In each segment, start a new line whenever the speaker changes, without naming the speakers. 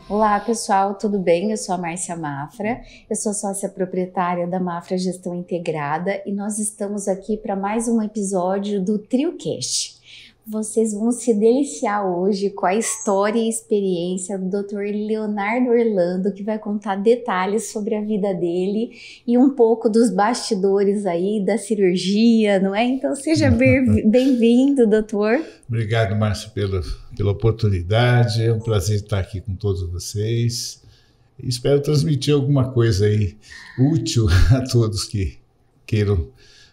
Olá pessoal, tudo bem? Eu sou a Márcia Mafra, eu sou sócia proprietária da Mafra Gestão Integrada e nós estamos aqui para mais um episódio do TrioCast. Vocês vão se deliciar hoje com a história e experiência do Dr. Leonardo Orlando, que vai contar detalhes sobre a vida dele e um pouco dos bastidores aí da cirurgia, não é? Então seja bem-vindo, doutor.
Obrigado, Márcia, pela oportunidade. É um prazer estar aqui com todos vocês. E espero transmitir alguma coisa aí útil a todos que queiram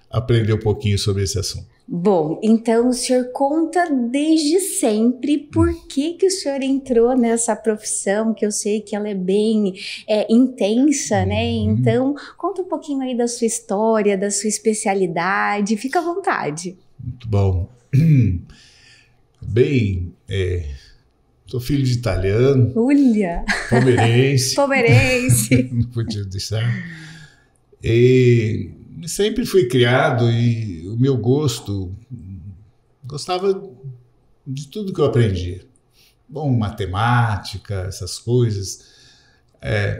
aprender um pouquinho sobre esse assunto.
Bom, então o senhor conta desde sempre por que o senhor entrou nessa profissão, que eu sei que ela é bem intensa, né? Então, conta um pouquinho aí da sua história, da sua especialidade, fica à vontade.
Muito bom. Bem, sou filho de italiano,
Olha!
Palmeirense.
Palmeirense!
Não podia deixar. E sempre fui criado e o meu gostava de tudo que eu aprendia. Bom, matemática, essas coisas.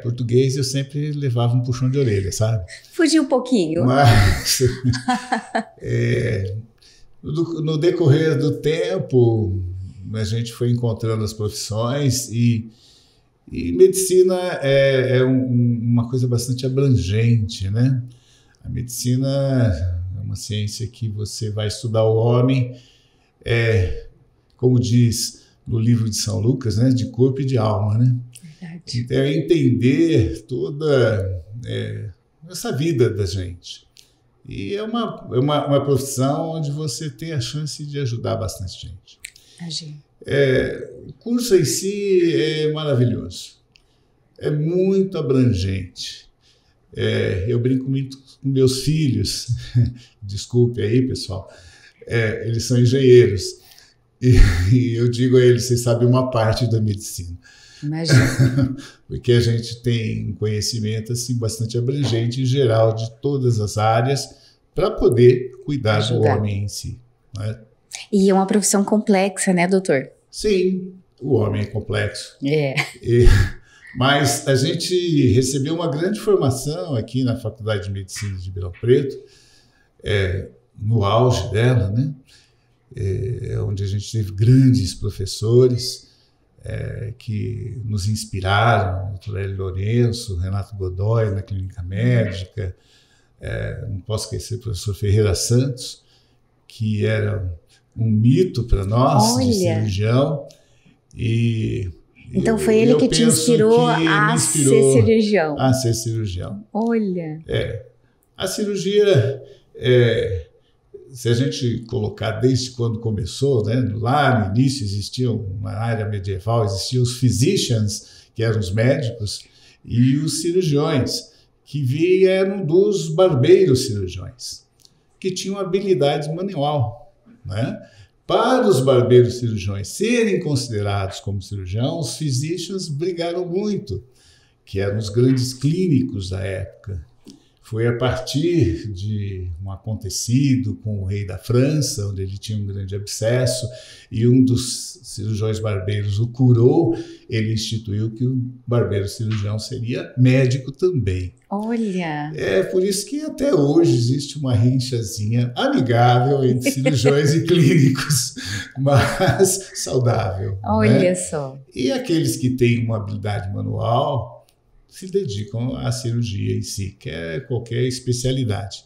Português eu sempre levava um puxão de orelha, sabe?
Fugiu um pouquinho.
Mas no decorrer do tempo, a gente foi encontrando as profissões e medicina é uma coisa bastante abrangente, né? A medicina é uma ciência que você vai estudar o homem, como diz no livro de São Lucas, né, de corpo e de alma, né?
Verdade.
Então, é entender toda essa vida da gente. E é uma profissão onde você tem a chance de ajudar bastante gente.
Imagina.
O curso em si é maravilhoso. É muito abrangente. Eu brinco muito com meus filhos, desculpe aí, pessoal, eles são engenheiros, e eu digo a eles, vocês sabem uma parte da medicina.
Imagina.
Porque a gente tem um conhecimento assim, bastante abrangente em geral de todas as áreas para poder cuidar do homem em si. Né?
E é uma profissão complexa, né, doutor?
Sim, o homem é complexo. Mas a gente recebeu uma grande formação aqui na Faculdade de Medicina de Ribeirão Preto, no auge dela, né? Onde a gente teve grandes professores que nos inspiraram, o Dr. Hélio Lourenço, Renato Godoy na Clínica Médica, não posso esquecer o professor Ferreira Santos, que era um mito para nós, de cirurgião,
Então foi ele que te inspirou a ser cirurgião.
A ser cirurgião.
Olha.
A cirurgia, se a gente colocar desde quando começou, né, lá no início existia uma área medieval, existiam os physicians, que eram os médicos, e os cirurgiões, que vieram dos barbeiros cirurgiões, que tinham habilidade manual, né? Para os barbeiros cirurgiões serem considerados como cirurgiãos, os physicians brigaram muito, que eram os grandes clínicos da época. Foi a partir de um acontecido com o rei da França, onde ele tinha um grande abscesso, e um dos cirurgiões barbeiros o curou, ele instituiu que o barbeiro cirurgião seria médico também.
Olha!
Por isso que até hoje existe uma rinchazinha amigável entre cirurgiões e clínicos, mas saudável.
Olha,
né?
Só!
E aqueles que têm uma habilidade manual se dedicam à cirurgia em si, que é qualquer especialidade.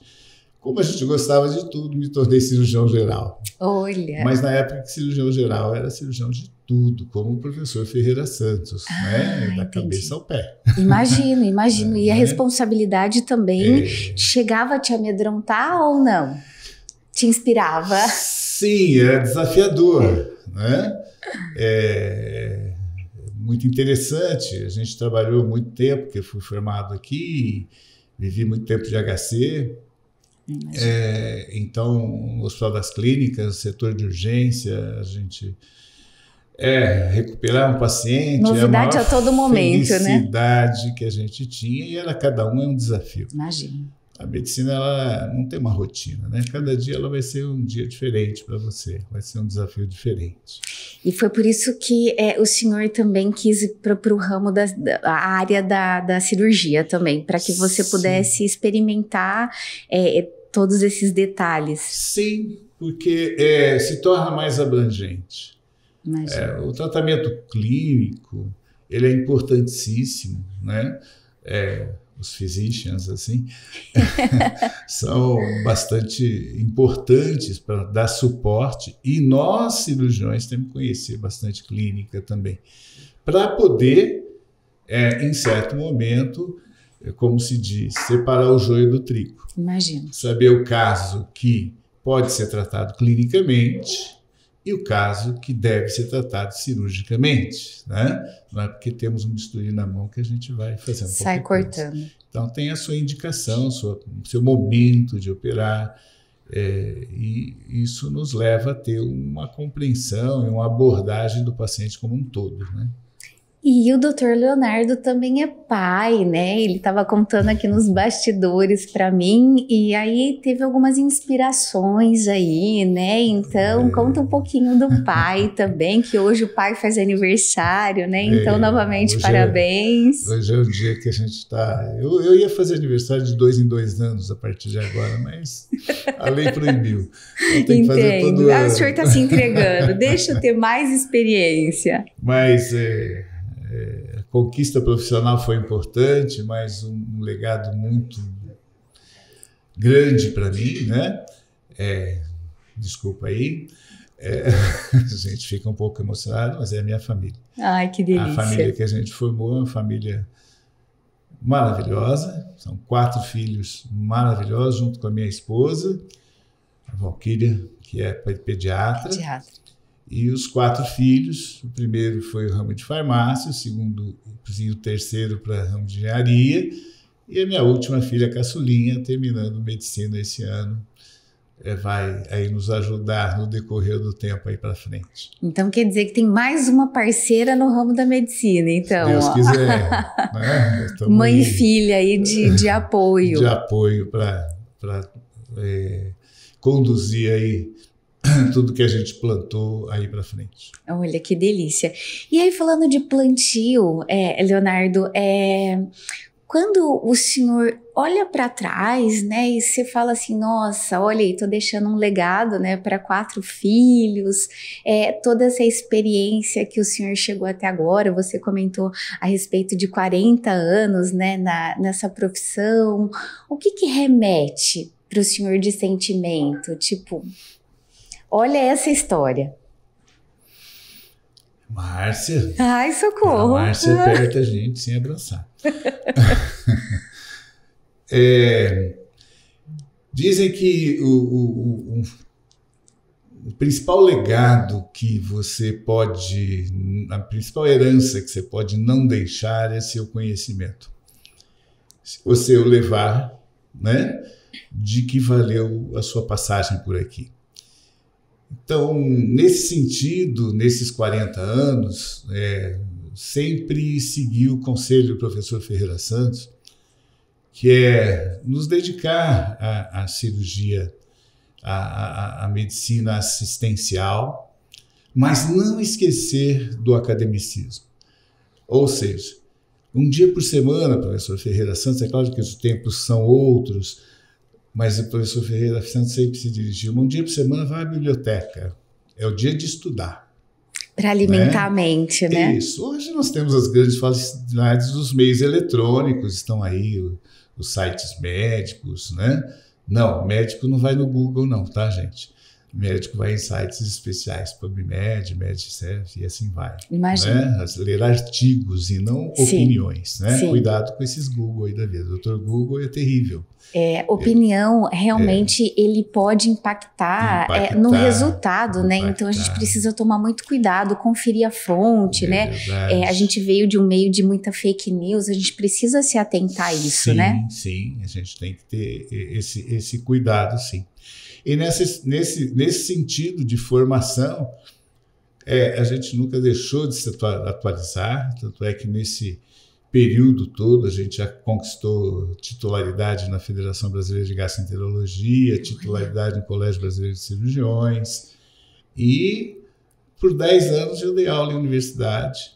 Como a gente gostava de tudo, me tornei cirurgião geral.
Olha!
Mas na época que cirurgião geral era cirurgião de tudo, como o professor Ferreira Santos, né? Da cabeça ao pé.
Imagino. E a responsabilidade também chegava a te amedrontar ou não? Te inspirava?
Sim, era desafiador, né? Muito interessante. A gente trabalhou muito tempo, porque eu fui formado aqui, vivi muito tempo de HC. Então, no Hospital das Clínicas, setor de urgência, a gente recuperar um paciente.
Novidade a todo momento, né?
Felicidade que a gente tinha, e cada um é um desafio.
Imagino.
A medicina, ela não tem uma rotina, né? Cada dia ela vai ser um dia diferente para você, vai ser um desafio diferente.
E foi por isso que o senhor também quis ir para o ramo da área da cirurgia também, para que você pudesse experimentar todos esses detalhes.
Sim, porque se torna mais abrangente. O tratamento clínico, ele é importantíssimo, né? Os physicians, assim, são bastante importantes para dar suporte, e nós, cirurgiões, temos que conhecer bastante clínica também, para poder, em certo momento, como se diz, separar o joio do trigo.
Imagino.
Saber o caso que pode ser tratado clinicamente e o caso que deve ser tratado cirurgicamente, né? Não é porque temos um bisturi na mão que a gente vai fazendo
sai cortando.
Coisa. Então tem a sua indicação, seu momento de operar, e isso nos leva a ter uma compreensão e uma abordagem do paciente como um todo, né?
E o Dr. Leonardo também é pai, né? Ele estava contando aqui nos bastidores para mim, e aí teve algumas inspirações aí, né? Então, conta um pouquinho do pai também, que hoje o pai faz aniversário, né? Então, novamente, parabéns.
Hoje é o dia que a gente está... Eu ia fazer aniversário de 2 em 2 anos a partir de agora, mas a lei proibiu. Então, tem que fazer todo ano.
O senhor está se entregando, deixa eu ter mais experiência.
Mas... a conquista profissional foi importante, mas um legado muito grande para mim, né? Desculpa aí, a gente fica um pouco emocionado, mas é a minha família.
Ai, que delícia.
A família que a gente formou é uma família maravilhosa, são 4 filhos maravilhosos, junto com a minha esposa, a Valquíria, que é pediatra. E os 4 filhos, o primeiro foi o ramo de farmácia, o segundo e o terceiro para o ramo de engenharia, e a minha última filha, caçulinha, terminando medicina esse ano, vai aí nos ajudar no decorrer do tempo aí para frente.
Então quer dizer que tem mais uma parceira no ramo da medicina, então.
Se Deus quiser. Né?
Mãe e filha aí de apoio.
De apoio para conduzir aí tudo que a gente plantou aí para frente.
Olha, que delícia. E aí, falando de plantio, Leonardo, quando o senhor olha para trás, né, e você fala assim, nossa, olha aí, tô deixando um legado, né, para 4 filhos, toda essa experiência que o senhor chegou até agora, você comentou a respeito de 40 anos, né, nessa profissão, o que remete para o senhor de sentimento, tipo... Olha essa história.
Márcia.
Ai, socorro.
A Márcia aperta a gente sem abraçar. Dizem que o principal legado que você pode, a principal herança que você pode não deixar é seu conhecimento. Se você o levar, né, de que valeu a sua passagem por aqui. Então, nesse sentido, nesses 40 anos, sempre segui o conselho do professor Ferreira Santos, que é nos dedicar à cirurgia, à medicina assistencial, mas não esquecer do academicismo. Ou seja, um dia por semana, professor Ferreira Santos, é claro que os tempos são outros, mas o professor Ferreira Santos sempre se dirigiu. Um dia por semana vai à biblioteca. É o dia de estudar.
Para alimentar a mente, né?
Isso. Hoje nós temos as grandes facilidades dos meios eletrônicos, estão aí os sites médicos, né? Não, médico não vai no Google não, tá, gente? O médico vai em sites especiais, PubMed, MedServe e assim vai.
Imagina.
Né? Ler artigos e não opiniões, né?
Sim.
Cuidado com esses Google aí da vida. O Dr. Google é terrível.
Opinião, realmente, ele pode impactar no resultado, né? Então, a gente precisa tomar muito cuidado, conferir a fonte, né? A gente veio de um meio de muita fake news, a gente precisa se atentar a isso, né?
Sim, a gente tem que ter esse cuidado, sim. E nesse sentido de formação, a gente nunca deixou de se atualizar, tanto é que nesse período todo a gente já conquistou titularidade na Federação Brasileira de Gastroenterologia, titularidade no Colégio Brasileiro de Cirurgiões, e por 10 anos eu dei aula em universidade,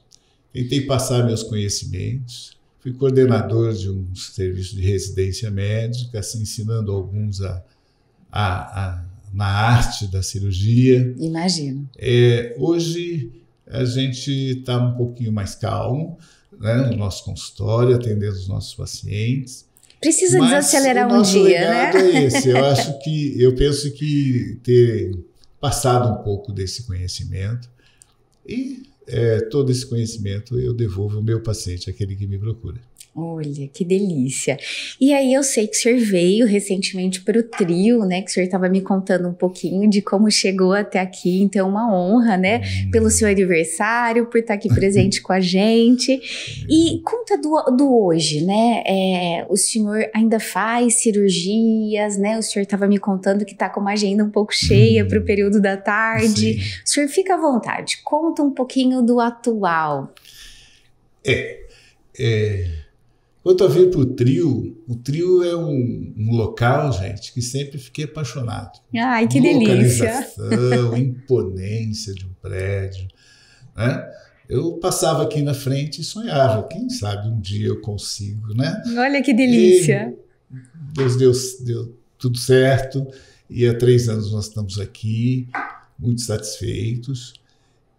tentei passar meus conhecimentos, fui coordenador de um serviço de residência médica, assim, ensinando alguns na arte da cirurgia.
Imagino.
Hoje a gente está um pouquinho mais calmo, né, no nosso consultório, atendendo os nossos pacientes.
Precisa desacelerar um dia, né?
É esse. Eu penso que ter passado um pouco desse conhecimento e todo esse conhecimento eu devolvo ao meu paciente, aquele que me procura.
Olha, que delícia. E aí eu sei que o senhor veio recentemente para o Trio, né? Que o senhor estava me contando um pouquinho de como chegou até aqui. Então, uma honra, né? Pelo seu aniversário, por estar aqui presente com a gente. E conta do hoje, né? O senhor ainda faz cirurgias, né? O senhor estava me contando que está com uma agenda um pouco cheia para o período da tarde.
Sim.
O senhor fica à vontade. Conta um pouquinho do atual.
Quanto a vir para o Trio é um local, gente, que sempre fiquei apaixonado.
Ai, que delícia!
Localização, imponência de um prédio, né? Eu passava aqui na frente e sonhava, quem sabe um dia eu consigo, né?
Olha que delícia!
E Deus deu tudo certo e há 3 anos nós estamos aqui, muito satisfeitos.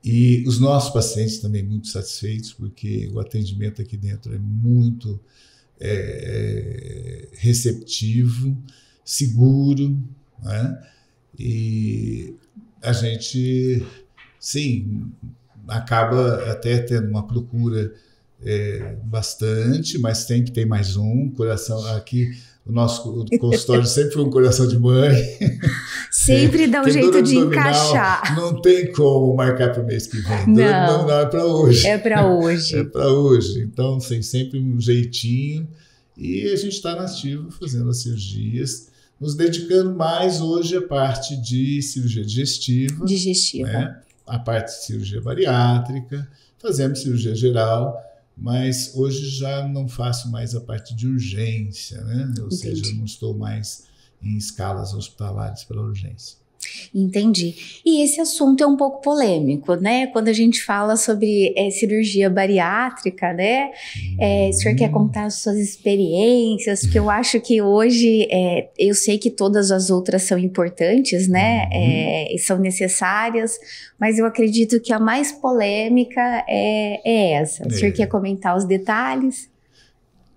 E os nossos pacientes também muito satisfeitos, porque o atendimento aqui dentro é muito receptivo, seguro, né? E a gente, sim, acaba até tendo uma procura bastante, mas sempre tem mais um. Coração aqui, o nosso consultório sempre foi um coração de mãe.
Sempre dá um jeito de encaixar.
Não tem como marcar para o mês que vem.
Não.
Dor abdominal é para hoje.
É para hoje.
É para hoje. Então, tem sempre um jeitinho. E a gente está na ativa fazendo as cirurgias, nos dedicando mais hoje à parte de cirurgia digestiva. Né? A parte de cirurgia bariátrica. Fazemos cirurgia geral, mas hoje já não faço mais a parte de urgência, né? Ou seja, não estou mais em escalas hospitalares para urgência.
Entendi. E esse assunto é um pouco polêmico, né? Quando a gente fala sobre cirurgia bariátrica, né? O senhor quer contar as suas experiências? Porque eu acho que hoje, eu sei que todas as outras são importantes, né? E são necessárias, mas eu acredito que a mais polêmica é essa. O senhor quer comentar os detalhes?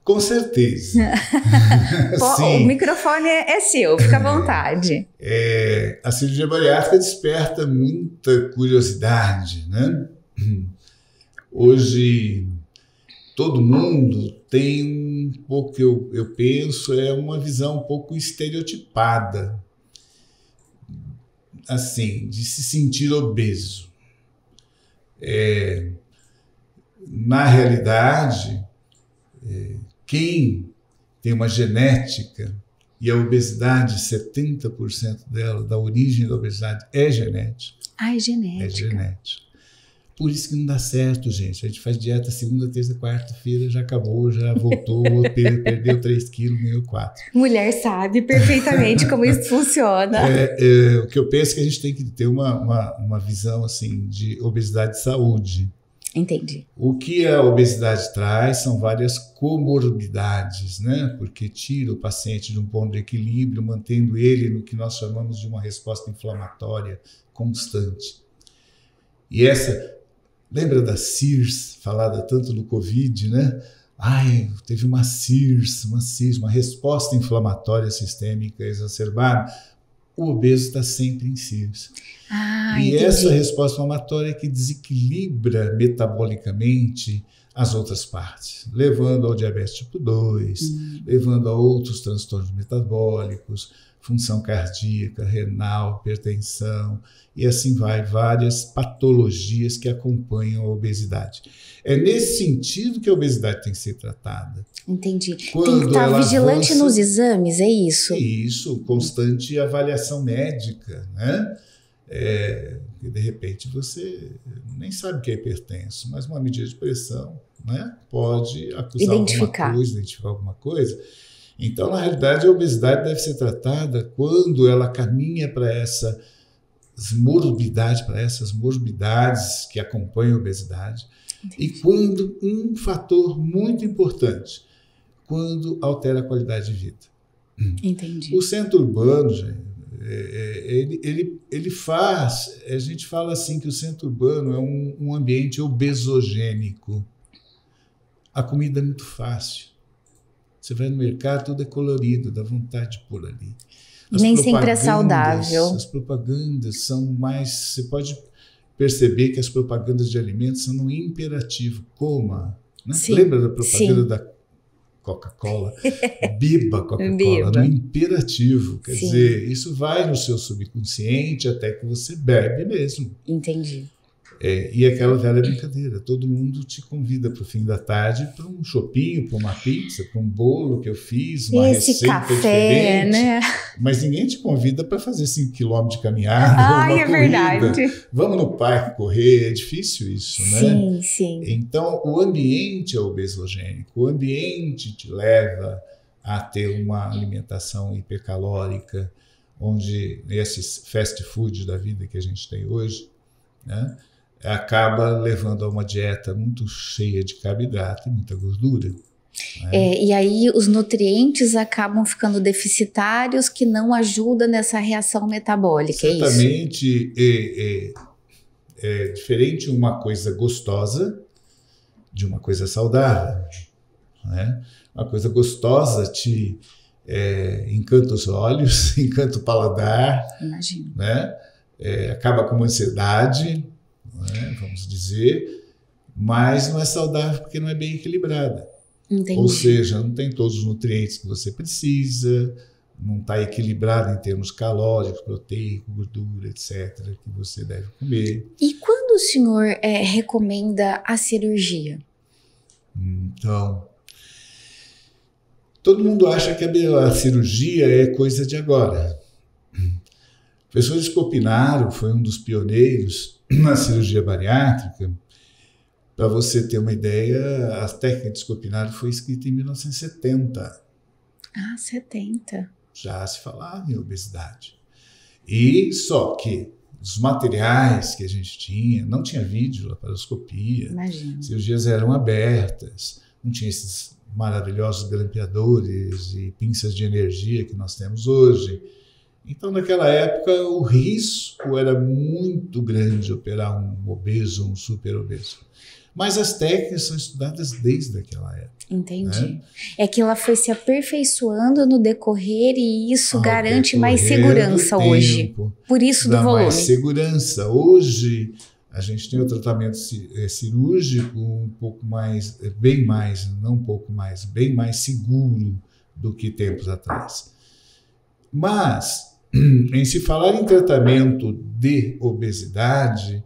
Com certeza.
O microfone é seu, fica à vontade.
A cirurgia bariátrica desperta muita curiosidade, né? Hoje, todo mundo tem um pouco, eu penso, uma visão um pouco estereotipada, assim, de se sentir obeso. Na realidade, quem tem uma genética, e a obesidade, 70% dela, da origem da obesidade, é genética.
É genética.
É genética. Por isso que não dá certo, gente. A gente faz dieta segunda, terça, quarta-feira, já acabou, já voltou, perdeu 3 quilos, ganhou 4.
Mulher sabe perfeitamente como isso funciona.
O que eu penso é que a gente tem que ter uma visão assim, de obesidade de saúde.
Entendi.
O que a obesidade traz são várias comorbidades, né? Porque tira o paciente de um ponto de equilíbrio, mantendo ele no que nós chamamos de uma resposta inflamatória constante. E lembra da CIRS, falada tanto no Covid, né? Teve uma CIRS, uma resposta inflamatória sistêmica exacerbada. O obeso está sempre em CIRS. E
entendi.
Essa resposta inflamatória é que desequilibra metabolicamente as outras partes, levando ao diabetes tipo 2, levando a outros transtornos metabólicos, função cardíaca, renal, hipertensão, e assim vai, várias patologias que acompanham a obesidade. É nesse sentido que a obesidade tem que ser tratada.
Entendi. Tem que estar vigilante nos exames, é isso?
Isso, constante avaliação médica, né? De repente você nem sabe que é hipertenso, mas uma medida de pressão, né, pode acusar identificar alguma coisa. Então, na realidade, a obesidade deve ser tratada quando ela caminha para essa morbidades, para essas morbidades que acompanham a obesidade. Entendi. E quando um fator muito importante, quando altera a qualidade de vida.
Entendi.
O centro urbano, gente, ele faz, a gente fala assim que o centro urbano é um ambiente obesogênico. A comida é muito fácil. Você vai no mercado, tudo é colorido, dá vontade de pôr ali.
Nem sempre é saudável.
As propagandas são mais... Você pode perceber que as propagandas de alimentos são um imperativo. Coma. Né? Lembra da propaganda da Coca-Cola? Beba Coca-Cola, no imperativo. Quer dizer, isso vai no seu subconsciente até que você bebe mesmo.
Entendi.
E aquela velha brincadeira, todo mundo te convida para o fim da tarde para um chopinho, para uma pizza, para um bolo que eu fiz, uma receita
café,
diferente.
Né?
Mas ninguém te convida para fazer 5 km de caminhada, uma corrida.
Verdade.
Vamos no parque correr, é difícil isso, né?
Sim, sim.
Então, o ambiente é obesogênico, o ambiente te leva a ter uma alimentação hipercalórica, onde esses fast food da vida que a gente tem hoje, né, acaba levando a uma dieta muito cheia de carboidrato e muita gordura. Né?
E aí os nutrientes acabam ficando deficitários, que não ajudam nessa reação metabólica.
Certamente é diferente uma coisa gostosa de uma coisa saudável. Né? Uma coisa gostosa te encanta os olhos, encanta o paladar.
Imagino.
Né? Acaba com uma ansiedade, né, vamos dizer, mas não é saudável porque não é bem equilibrada.
Entendi.
Ou seja, não tem todos os nutrientes que você precisa, não está equilibrado em termos calóricos, proteico, gordura, etc., que você deve comer.
E quando o senhor recomenda a cirurgia?
Então, todo mundo acha que a cirurgia é coisa de agora. O professor Scopinaro foi um dos pioneiros na cirurgia bariátrica. Para você ter uma ideia, a técnica de Scopinaro foi escrita em 1970.
70.
Já se falava em obesidade. E só que os materiais que a gente tinha, não tinha vídeo, laparoscopia,
Imagina.
Cirurgias eram abertas, não tinha esses maravilhosos grampeadores e pinças de energia que nós temos hoje. Então, naquela época, o risco era muito grande de operar um obeso, um super obeso. Mas as técnicas são estudadas desde aquela época.
Entendi.
Né?
É que ela foi se aperfeiçoando no decorrer e isso garante mais segurança hoje. Por isso do volume.
Mais segurança. Hoje, a gente tem o tratamento cirúrgico um pouco mais, bem mais, não um pouco mais, bem mais seguro do que tempos atrás. Mas, em se falar em tratamento de obesidade,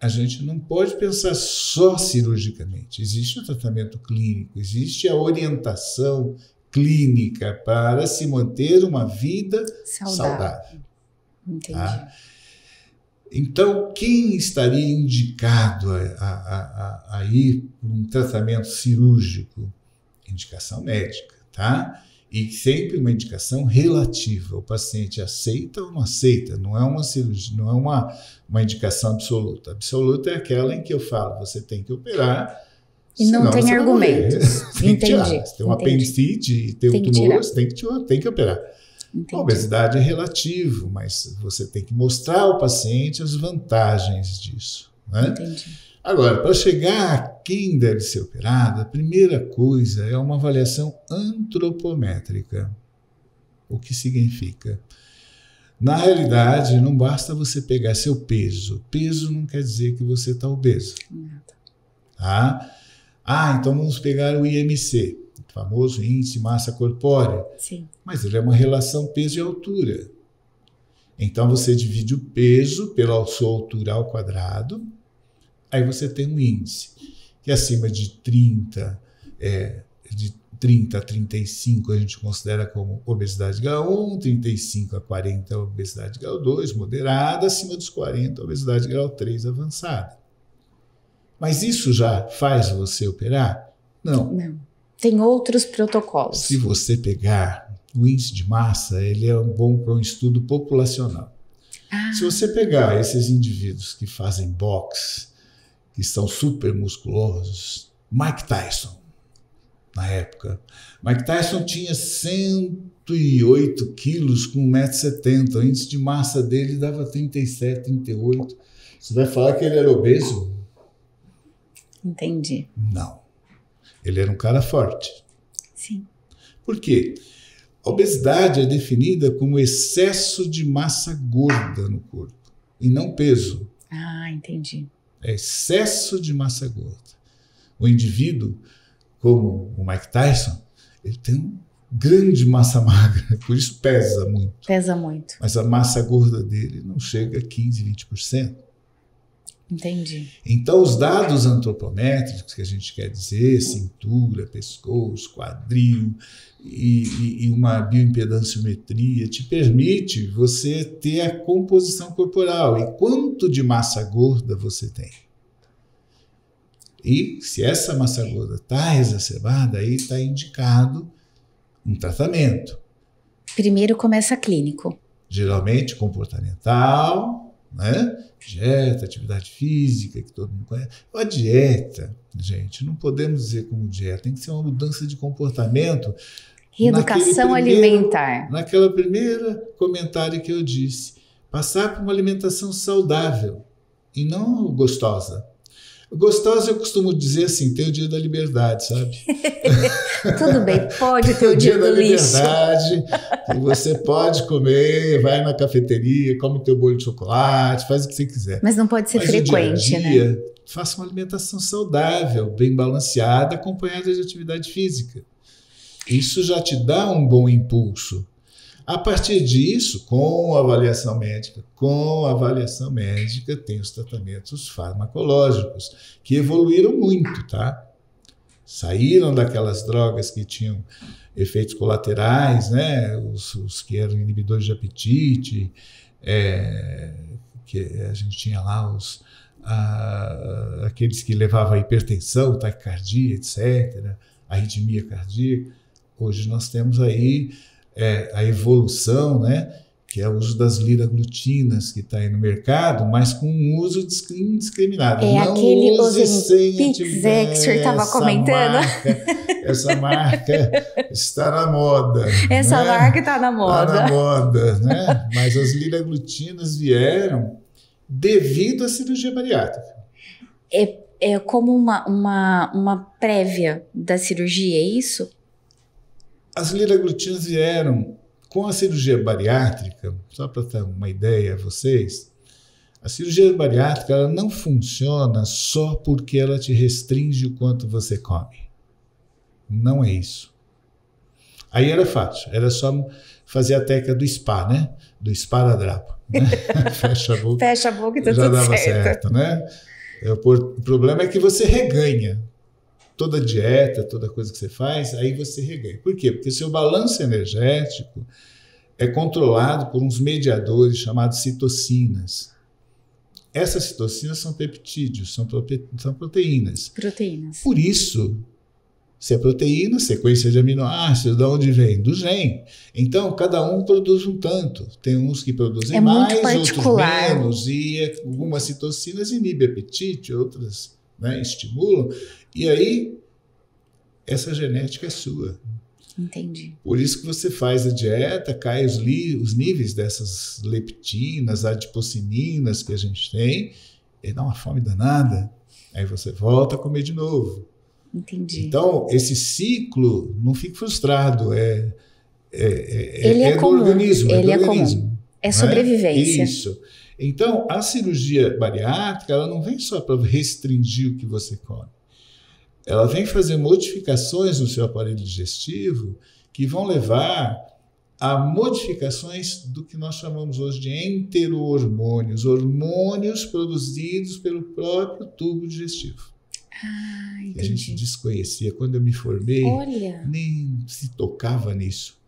a gente não pode pensar só cirurgicamente. Existe o tratamento clínico, existe a orientação clínica para se manter uma vida saudável.
Entendi.
Tá? Então, quem estaria indicado a ir para um tratamento cirúrgico? Indicação médica, tá? E sempre uma indicação relativa. O paciente aceita ou não aceita. Não é uma cirurgia, não é uma indicação absoluta. Absoluta é aquela em que eu falo, você tem que operar.
E não tem argumentos.
Entendi. Se tem um apendicite e tem um tumor, você tem que operar. Entendi. A obesidade é relativo, mas você tem que mostrar ao paciente as vantagens disso. Né?
Entendi.
Agora, para chegar a quem deve ser operado, a primeira coisa é uma avaliação antropométrica. O que significa? Na realidade, não basta você pegar seu peso. Peso não quer dizer que você está obeso. Tá? Então vamos pegar o IMC, o famoso índice de massa corpórea.
Sim. Mas
ele é uma relação peso e altura. Então você divide o peso pela sua altura ao quadrado. Aí você tem um índice, que acima de 30 a 35 a gente considera como obesidade grau 1, 35 a 40 obesidade grau 2, moderada, acima dos 40 obesidade grau 3 avançada. Mas isso já faz você operar? Não.
Não. Tem outros protocolos.
Se você pegar o índice de massa, ele é bom para um estudo populacional. Se você pegar esses indivíduos que fazem boxe, que são super musculosos, Mike Tyson, na época. Mike Tyson tinha 108 quilos com 1,70 m. O índice de massa dele dava 37, 38. Você vai falar que ele era obeso?
Entendi.
Não. Ele era um cara forte.
Sim.
Por quê? A obesidade é definida como excesso de massa gorda no corpo e não peso.
Ah, entendi.
É excesso de massa gorda. O indivíduo, como o Mike Tyson, ele tem uma grande massa magra, por isso pesa muito.
Pesa muito.
Mas a massa gorda dele não chega a 15%, 20%.
Entendi.
Então, os dados antropométricos, que a gente quer dizer, cintura, pescoço, quadril e uma bioimpedanciometria, te permite você ter a composição corporal e quanto de massa gorda você tem. E se essa massa gorda está exacerbada, aí está indicado um tratamento.
Primeiro começa clínico.
Geralmente comportamental, né? Dieta, atividade física, que todo mundo conhece. A dieta, gente, não podemos dizer como dieta, tem que ser uma mudança de comportamento.
Reeducação alimentar.
Naquela primeira comentário que eu disse, passar por uma alimentação saudável e não gostosa. Gostosa, eu costumo dizer assim, tem o dia da liberdade, sabe?
Tudo bem, pode ter o dia do lixo.
Liberdade, que você pode comer, vai na cafeteria, come teu bolo de chocolate, faz o que você quiser.
Mas não pode ser frequente,
no dia a dia,
né?
Faça uma alimentação saudável, bem balanceada, acompanhada de atividade física. Isso já te dá um bom impulso. A partir disso, com avaliação médica, tem os tratamentos farmacológicos, que evoluíram muito, tá? Saíram daquelas drogas que tinham efeitos colaterais, né? Os que eram inibidores de apetite, que a gente tinha lá aqueles que levavam a hipertensão, taquicardia, etc., arritmia cardíaca. Hoje nós temos aí a evolução, né, que é o uso das liraglutinas que está aí no mercado, mas com um uso indiscriminado.
É
não
aquele
Ozempic
que o senhor estava comentando.
Essa marca está na moda.
Essa
né?
marca está na moda.
Está na moda, né? Mas as liraglutinas vieram devido à cirurgia bariátrica.
É como uma prévia da cirurgia, é isso?
As liraglutinas vieram com a cirurgia bariátrica, só para ter uma ideia a vocês, a cirurgia bariátrica ela não funciona só porque ela te restringe o quanto você come. Não é isso. Aí era fácil, era só fazer a técnica do spa, né? Do esparadrapo. Né? Fecha a boca.
Fecha a boca e tá
já
tudo
dava
certo.
né? O problema é que você reganha. Toda dieta, toda coisa que você faz, aí você reganha. Por quê? Porque seu balanço energético é controlado por uns mediadores chamados citocinas. Essas citocinas são peptídeos, são proteínas.
Proteínas.
Por isso, se é proteína, sequência de aminoácidos, de onde vem? Do gene. Então, cada um produz um tanto. Tem uns que produzem mais, outros menos, e algumas citocinas inibem apetite, outras, né, estimulam. E aí, essa genética é sua.
Entendi.
Por isso que você faz a dieta, cai os níveis dessas leptinas, adipocininas que a gente tem, e dá uma fome danada. Aí você volta a comer de novo.
Entendi.
Então, esse ciclo, não fique frustrado.
Ele é comum.
Do organismo.
Ele
é do
organismo.
comum.
É sobrevivência.
Isso. Então, a cirurgia bariátrica, ela não vem só para restringir o que você come. Ela vem fazer modificações no seu aparelho digestivo que vão levar a modificações do que nós chamamos hoje de enterohormônios, hormônios produzidos pelo próprio tubo digestivo.
Ah, entendi.
Que a gente desconhecia. Quando eu me formei, nem se tocava nisso.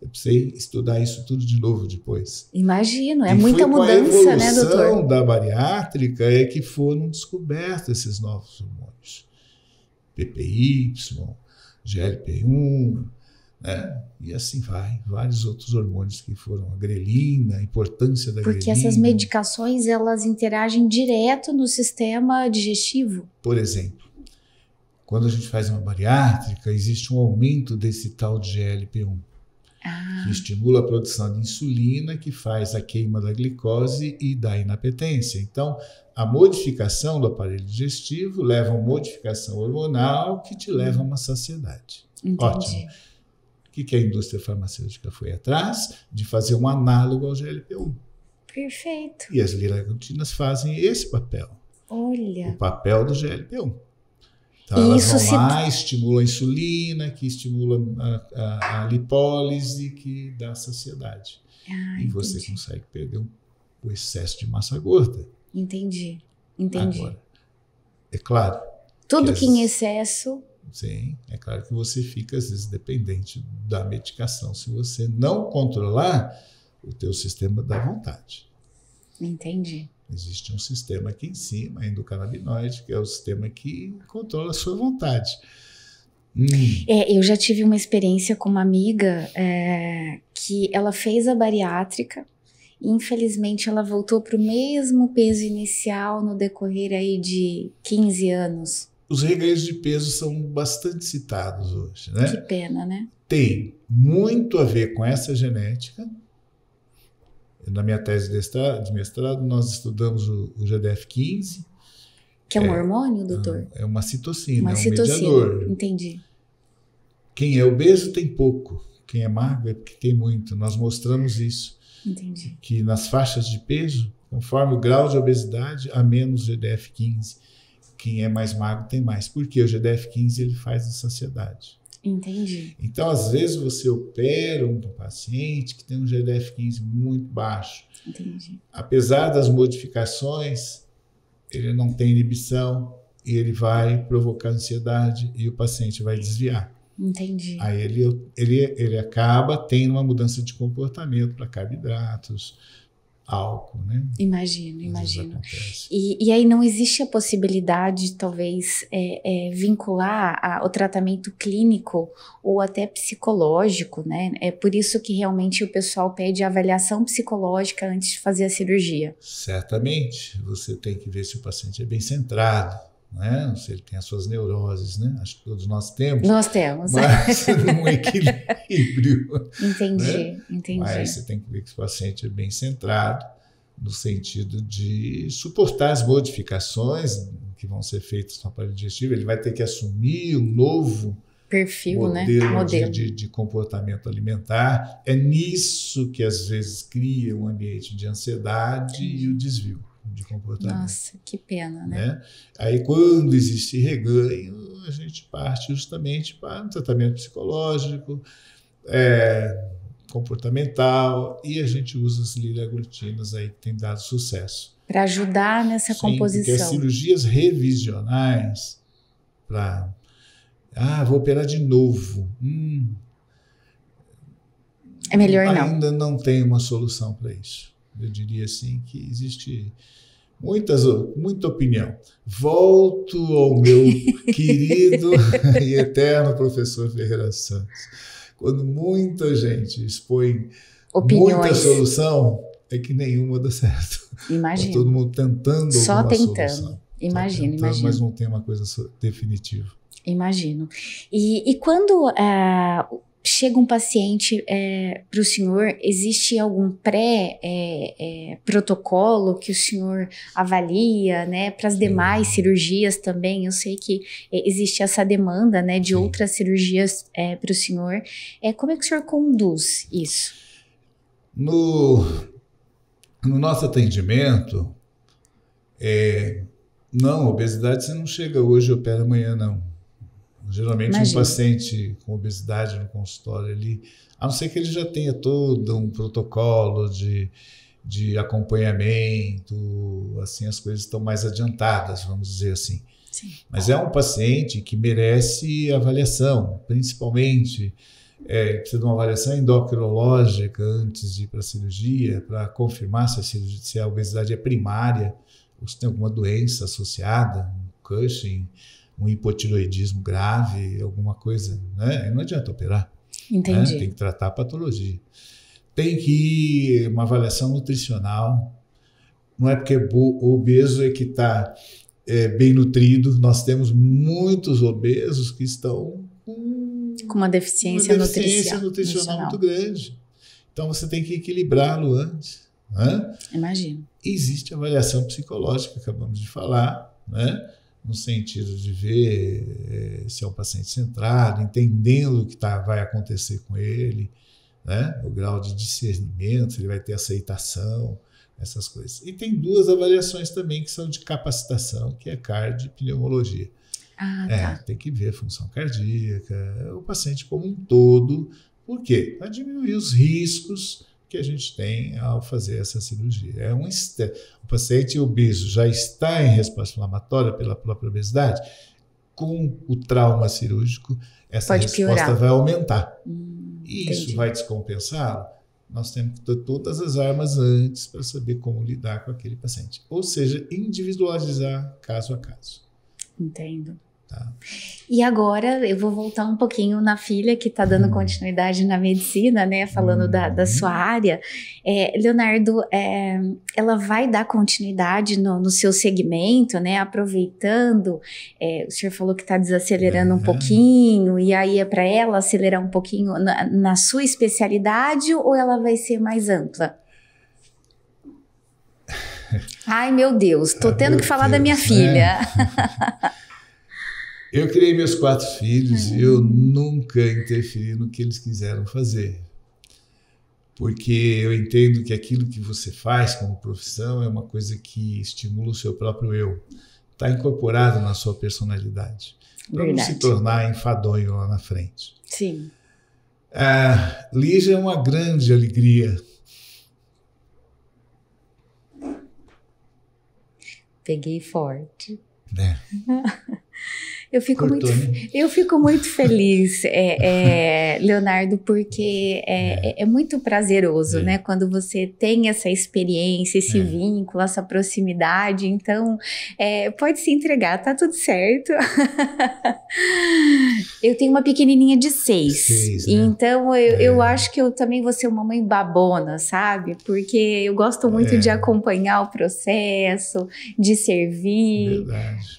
Eu precisei estudar isso tudo de novo depois.
Imagino, é muita mudança, né, doutor? A evolução
da bariátrica é que foram descobertos esses novos hormônios. PPY, GLP-1, né? E assim vai, vários outros hormônios que foram a grelina, a importância da
Porque
grelina.
essas medicações, elas interagem direto no sistema digestivo.
Por exemplo, quando a gente faz uma bariátrica, existe um aumento desse tal de GLP-1, que estimula a produção de insulina, que faz a queima da glicose e da inapetência. Então, a modificação do aparelho digestivo leva a uma modificação hormonal que te leva a uma saciedade.
Entendi.
Ótimo. O que a indústria farmacêutica foi atrás? De fazer um análogo ao GLP-1.
Perfeito.
E as liraglutinas fazem esse papel.
Olha.
O papel do GLP-1. Então, elas vão lá, estimulam a insulina, que estimula a lipólise, que dá saciedade. E você consegue perder o excesso de massa gorda.
Entendi.
Agora, é claro...
Tudo que em excesso...
Sim, é claro que você fica, às vezes, dependente da medicação. Se você não controlar, o teu sistema dá vontade.
Entendi.
Existe um sistema aqui em cima, endocannabinoide, que é o sistema que controla a sua vontade.
Eu já tive uma experiência com uma amiga que ela fez a bariátrica e infelizmente ela voltou para o mesmo peso inicial no decorrer aí de 15 anos.
Os reganhos de peso são bastante citados hoje, né?
Que pena, né?
Tem muito a ver com essa genética. Na minha tese de mestrado, nós estudamos o GDF-15.
Que é um hormônio, doutor?
É uma citocina,
uma
é um
citocina.
mediador.
Entendi.
Quem é obeso tem pouco. Quem é magro é porque tem muito. Nós mostramos isso.
Entendi.
Que nas faixas de peso, conforme o grau de obesidade, há menos GDF-15. Quem é mais magro tem mais. Porque o GDF-15 ele faz a saciedade.
Entendi.
Então, às vezes, você opera um paciente que tem um GDF-15 muito baixo.
Entendi.
Apesar das modificações, ele não tem inibição e ele vai provocar ansiedade e o paciente vai desviar.
Entendi.
Aí ele acaba tendo uma mudança de comportamento para carboidratos, álcool, né?
Imagino. E aí não existe a possibilidade de talvez vincular o tratamento clínico ou até psicológico, né? É por isso que realmente o pessoal pede avaliação psicológica antes de fazer a cirurgia.
Certamente, você tem que ver se o paciente é bem centrado, né? Se ele tem as suas neuroses, né? Acho que todos nós temos.
Nós temos.
Mas num equilíbrio.
Entendi.
Mas você tem que ver que o paciente é bem centrado no sentido de suportar as modificações que vão ser feitas no aparelho digestivo. Ele vai ter que assumir um novo
perfil,
modelo. De comportamento alimentar. É nisso que às vezes cria um ambiente de ansiedade e o desvio de comportamento.
Nossa, que pena, né?
Aí, quando existe reganho, a gente parte justamente para um tratamento psicológico, comportamental, e a gente usa as liraglutinas aí que tem dado sucesso.
Para ajudar nessa composição.
Porque as cirurgias revisionais para... vou operar de novo.
É melhor não.
Ainda não tem uma solução para isso. Eu diria assim que existe muita opinião. Volto ao meu querido e eterno professor Ferreira Santos. Quando muita gente expõe muita solução, é que nenhuma dá certo.
Imagino.
Tá todo mundo tentando
só
alguma
tentando.
Solução.
Imagino.
Mas não tem uma coisa definitiva.
Imagino. E quando chega um paciente para o senhor, existe algum protocolo que o senhor avalia, né, para as demais cirurgias também? Eu sei que existe essa demanda, né, de outras cirurgias para o senhor. Como é que o senhor conduz isso?
No nosso atendimento, não, obesidade você não chega hoje e opera amanhã, não. Geralmente um paciente com obesidade no consultório, a não ser que ele já tenha todo um protocolo de acompanhamento, assim, as coisas estão mais adiantadas, vamos dizer assim.
Sim.
Mas é um paciente que merece avaliação, principalmente precisa de uma avaliação endocrinológica antes de ir para a cirurgia, para confirmar se a obesidade é primária, ou se tem alguma doença associada, um Cushing, um hipotiroidismo grave, alguma coisa, né? Não adianta operar.
Entendi.
Né? Tem que tratar a patologia. Tem que ir uma avaliação nutricional. Não é porque o obeso é que está bem nutrido. Nós temos muitos obesos que estão
com uma deficiência
nutricional muito grande. Então você tem que equilibrá-lo antes. Né?
Imagino.
Existe avaliação psicológica, acabamos de falar, né? No sentido de ver se é um paciente centrado, entendendo o que vai acontecer com ele, né? O grau de discernimento, se ele vai ter aceitação, essas coisas. E tem 2 avaliações também que são de capacitação, que é cardio e pneumologia.
Tá.
Tem que ver a função cardíaca, o paciente como um todo. Por quê? Para diminuir os riscos que a gente tem ao fazer essa cirurgia. O paciente obeso já está em resposta inflamatória pela própria obesidade, com o trauma cirúrgico, essa resposta vai aumentar. E isso vai descompensá-lo? Nós temos que ter todas as armas antes para saber como lidar com aquele paciente. Ou seja, individualizar caso a caso.
Entendo.
Tá.
E agora eu vou voltar um pouquinho na filha que está dando continuidade na medicina, né? Falando da sua área. Leonardo, ela vai dar continuidade no seu segmento, né? Aproveitando, o senhor falou que está desacelerando um pouquinho, e aí é para ela acelerar um pouquinho na sua especialidade, ou ela vai ser mais ampla? Ai, meu Deus, tô tendo que falar da minha filha.
Eu criei meus 4 filhos e eu nunca interferi no que eles quiseram fazer. Porque eu entendo que aquilo que você faz como profissão é uma coisa que estimula o seu próprio eu. Está incorporado na sua personalidade. Para não se tornar enfadonho lá na frente.
Sim.
A Lígia é uma grande alegria.
Peguei forte. Eu fico muito feliz, Leonardo, porque é muito prazeroso, né? Quando você tem essa experiência, esse vínculo, essa proximidade. Então, pode se entregar, tá tudo certo. Eu tenho uma pequenininha de 6,
né?
Então eu acho que eu também vou ser uma mãe babona, sabe? Porque eu gosto muito de acompanhar o processo, de servir.
Verdade.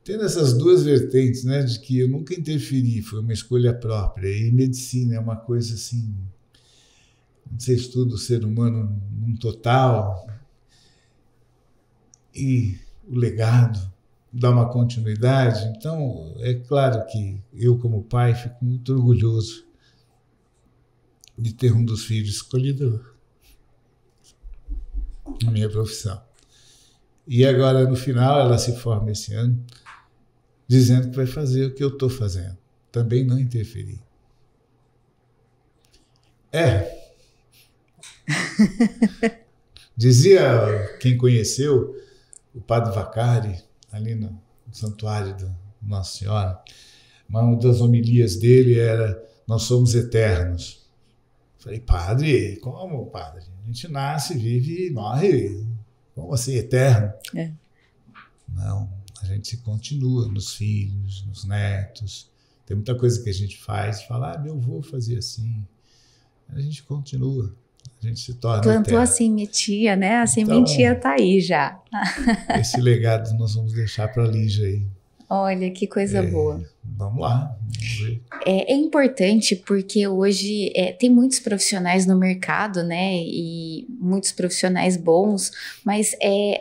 Tendo essas 2 vertentes, né, de que eu nunca interferi, foi uma escolha própria, e medicina é uma coisa assim, você estuda o ser humano num total, e o legado dá uma continuidade. Então, é claro que eu, como pai, fico muito orgulhoso de ter um dos filhos escolhido na minha profissão. E agora, no final, ela se forma esse ano, dizendo que vai fazer o que eu estou fazendo. Também não interferi. Dizia quem conheceu o padre Vacari, ali no santuário da Nossa Senhora, uma das homilias dele era: nós somos eternos. Falei: padre, como, padre? A gente nasce, vive e morre. Como assim, eterno? Não. A gente continua nos filhos, nos netos. Tem muita coisa que a gente faz e fala: meu avô fazia assim. A gente continua, a gente se torna
plantou
eterno.
A sementia, né? A sementia está aí já.
Esse legado nós vamos deixar para a Lígia aí.
Olha, que coisa boa.
Vamos lá, vamos ver.
É importante porque hoje tem muitos profissionais no mercado, né? E muitos profissionais bons, mas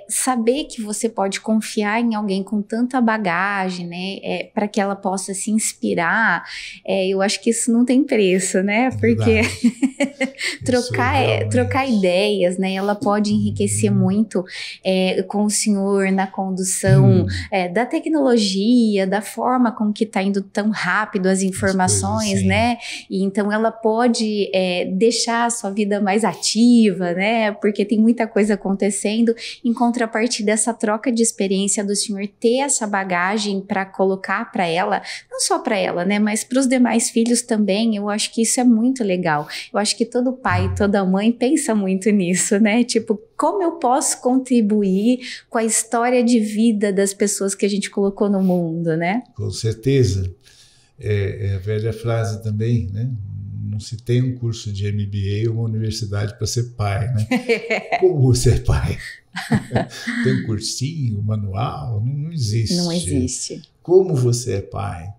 saber que você pode confiar em alguém com tanta bagagem, né? Para que ela possa se inspirar, eu acho que isso não tem preço, né? Porque trocar ideias, né? Ela pode enriquecer muito com o senhor na condução da tecnologia, da forma com que está indo tão rápido as informações, né? E então ela pode deixar a sua vida mais ativa, né? Porque tem muita coisa acontecendo. Em contrapartida dessa troca de experiência do senhor ter essa bagagem para colocar para ela, não só para ela, né? Mas para os demais filhos também. Eu acho que isso é muito legal. Eu acho que todo pai, toda mãe pensa muito nisso, né? Tipo, como eu posso contribuir com a história de vida das pessoas que a gente colocou no mundo, né?
Com certeza. É a velha frase também, né? não se tem um curso de MBA ou uma universidade para ser pai, né? Como você é pai? Tem um cursinho, manual? Não existe.
Não existe.
Como você é pai?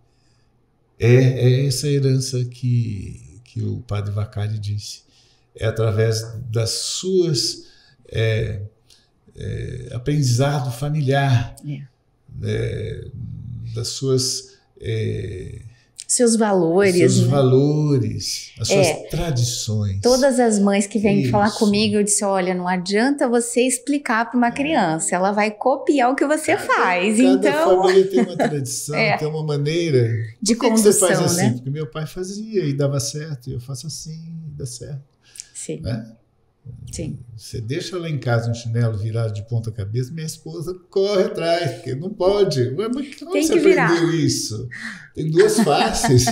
É essa herança que o padre Vacari disse. É através das suas aprendizado familiar, das suas
seus valores,
as suas tradições.
Todas as mães que vêm falar comigo, eu disse, olha, não adianta você explicar para uma criança, ela vai copiar o que você faz.
Cada
então
família tem uma tradição, tem uma maneira
de
Por que
condução,
você faz assim?
né?
Porque meu pai fazia e dava certo, e eu faço assim e dá certo.
Sim.
Né?
Sim.
Você deixa lá em casa um chinelo virado de ponta cabeça, minha esposa corre atrás, porque não pode. Mas como
tem
você
que virar.
aprendeu isso? Tem duas faces.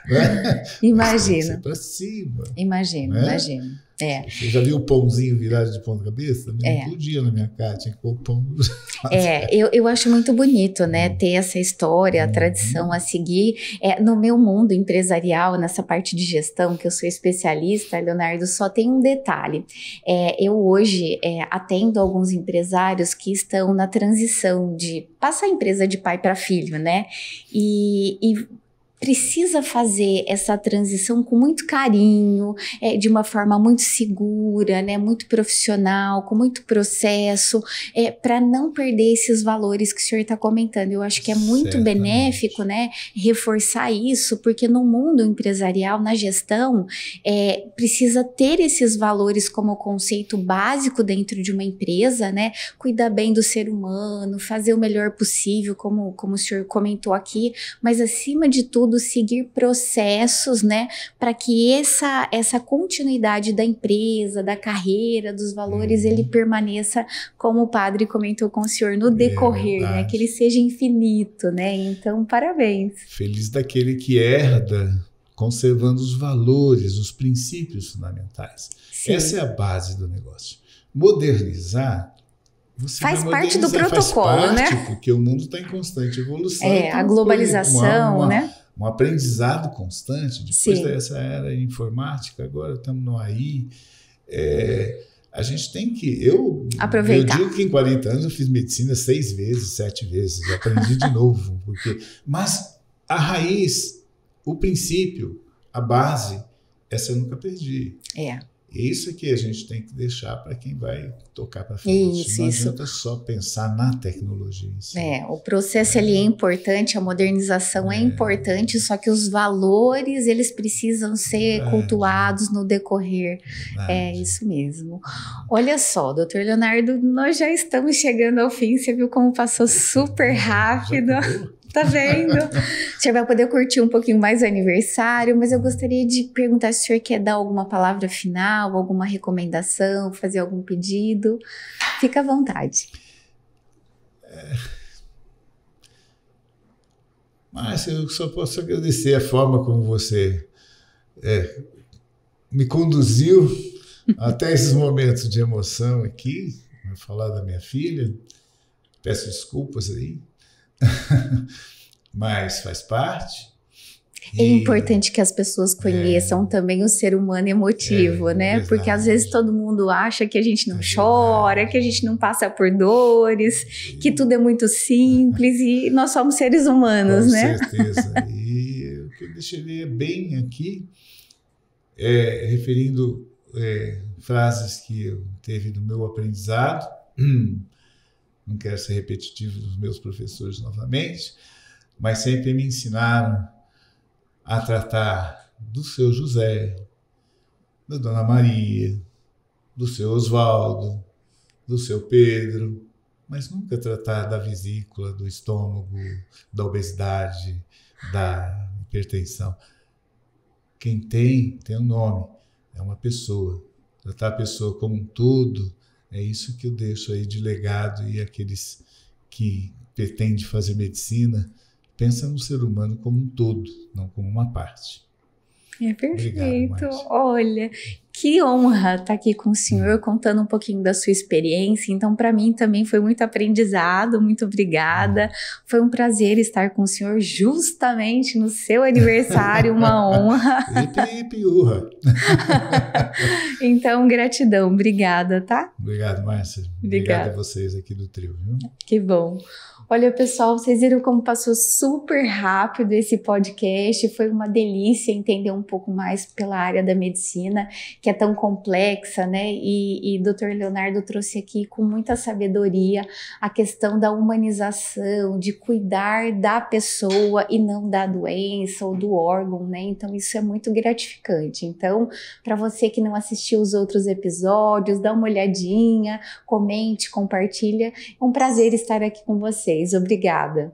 Né?
Imagina.
Você para cima.
Imagino.
Você já viu o pãozinho virado de ponta cabeça? Não podia na minha casa, tinha que pôr o pão.
Eu acho muito bonito, né? Ter essa história, a tradição a seguir. No meu mundo empresarial, nessa parte de gestão, que eu sou especialista, Leonardo, só tem um detalhe. Eu hoje atendo alguns empresários que estão na transição de passar a empresa de pai para filho, né? E precisa fazer essa transição com muito carinho, de uma forma muito segura, né, muito profissional, com muito processo, para não perder esses valores que o senhor está comentando. Eu acho que é muito benéfico, né, reforçar isso, porque no mundo empresarial, na gestão, precisa ter esses valores como conceito básico dentro de uma empresa, né, cuidar bem do ser humano, fazer o melhor possível, como o senhor comentou aqui, mas acima de tudo, seguir processos, né, para que essa continuidade da empresa, da carreira, dos valores, ele permaneça, como o padre comentou com o senhor, no decorrer, né, que ele seja infinito, né, então parabéns.
Feliz daquele que herda, conservando os valores, os princípios fundamentais. Sim. Essa é a base do negócio. Modernizar
faz parte do protocolo,
faz parte,
né?
Porque o mundo está em constante evolução.
Então a globalização, né?
Um aprendizado constante. Depois dessa era informática, agora estamos no AI. A gente tem que...
aproveitar.
Eu digo que em 40 anos eu fiz medicina 6 vezes, 7 vezes. Eu aprendi de novo. Mas a raiz, o princípio, a base, essa eu nunca perdi. Isso que a gente tem que deixar para quem vai tocar para frente. Não adianta só pensar na tecnologia em si.
O processo ali é importante, a modernização é importante, só que os valores, eles precisam ser cultuados no decorrer. É isso mesmo. Olha só, doutor Leonardo, nós já estamos chegando ao fim, você viu como passou super rápido. Tá vendo? O senhor vai poder curtir um pouquinho mais o aniversário, mas eu gostaria de perguntar se o senhor quer dar alguma palavra final, alguma recomendação, fazer algum pedido. Fica à vontade.
Márcia, eu só posso agradecer a forma como você me conduziu até esses momentos de emoção aqui, vou falar da minha filha. Peço desculpas aí. Mas faz parte.
É importante que as pessoas conheçam também o ser humano emotivo, né? Verdade. Porque às vezes todo mundo acha que a gente não chora, que a gente não passa por dores, que tudo é muito simples e nós somos seres humanos, né?
Com certeza. E o que eu deixaria bem aqui referindo frases que eu teve no meu aprendizado. Não quero ser repetitivo dos meus professores novamente, mas sempre me ensinaram a tratar do seu José, da Dona Maria, do seu Oswaldo, do seu Pedro, mas nunca tratar da vesícula, do estômago, da obesidade, da hipertensão. Quem tem um nome, é uma pessoa. Tratar a pessoa como um todo, é isso que eu deixo aí de legado, e aqueles que pretendem fazer medicina, pensa no ser humano como um todo, não como uma parte.
Perfeito.
Obrigado,
olha, Que honra estar aqui com o senhor, contando um pouquinho da sua experiência. Então, para mim também foi muito aprendizado, muito obrigada. Foi um prazer estar com o senhor justamente no seu aniversário, uma honra.
Urra.
Então, gratidão, obrigada, tá?
Obrigado, Márcia. Obrigado a vocês aqui do Trio, viu?
Que bom. Olha, pessoal, vocês viram como passou super rápido esse podcast, foi uma delícia entender um pouco mais pela área da medicina, que é tão complexa, né? E Dr. Leonardo trouxe aqui com muita sabedoria a questão da humanização, de cuidar da pessoa e não da doença ou do órgão, né? Então, isso é muito gratificante. Então, para você que não assistiu os outros episódios, dá uma olhadinha, comente, compartilha. É um prazer estar aqui com vocês. Obrigada.